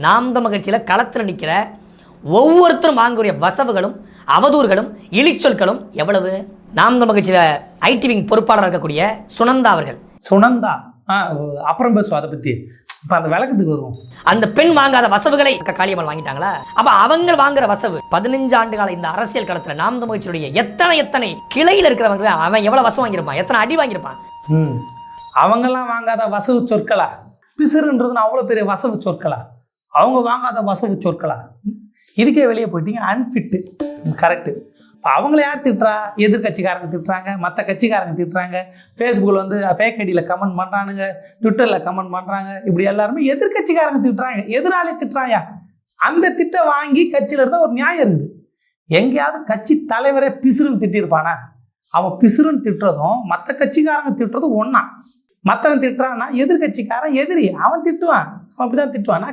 நாம் தமிழர் கட்சியில் களத்தில் நிற்கிற ஒவ்வொருத்தரும் வாங்கக்கூடிய வசவுகளும் அவதூறுகளும் இழிச்சொற்களும் எவ்வளவு? நாம் தமிழர் கட்சியில் ஐடி விங் பொறுப்பாளர் இருக்கக்கூடிய சுனந்தா அவர்கள். சுனந்தா அப்புறம் பேசுவோம் அதை பற்றி. இப்போ அந்த விளக்கத்துக்கு வருவோம். அந்த பெண் வாங்காத வசவுகளை காளியம்மாள் வாங்கிட்டாங்களா? அப்ப அவங்க வாங்குற வசவு 15 ஆண்டு கால இந்த அரசியல் களத்தில் நாம் தமிழர் கட்சியுடைய எத்தனை கிளையில் இருக்கிறவங்க அவன் எவ்வளவு வசம் வாங்கியிருப்பான், எத்தனை அடி வாங்கியிருப்பான். அவங்கெல்லாம் வாங்காத வசவு சொற்களா? பிசுறுன்றதுன்னு அவ்வளோ பெரிய வசவு சொற்களா? அவங்க வாங்காத வசவு சொற்களா? இதுக்கே வெளியே போயிட்டீங்க. அன்ஃபிட்டு. கரெக்டு. இப்போ அவங்கள யார் திட்டுறா? எதிர்கட்சிக்காரங்க திட்டுறாங்க, மற்ற கட்சிக்காரங்க திட்டுறாங்க, ஃபேஸ்புக்கில் வந்து ஃபேக் ஐடியில் கமெண்ட் பண்ணுறானுங்க, ட்விட்டரில் கமெண்ட் பண்ணுறாங்க. இப்படி எல்லாருமே எதிர்கட்சிக்காரங்க திட்டுறாங்க, எதிராளி திட்டுறாயா? அந்த திட்ட வாங்கி கட்சியில் இருந்தால் ஒரு நியாயம் இருக்குது. எங்கேயாவது கட்சி தலைவரே பிசுறுன்னு திட்டிருப்பானா? அவன் பிசுறுன்னு திட்டுறதும் மற்ற கட்சிக்காரங்க திட்டுறதும் ஒன்றா. மற்றவன் திட்டுறான்னா எதிர்கட்சிக்காரன் எதிரி, அவன் திட்டுவான். அவன் அப்படி தான் திட்டுவானா?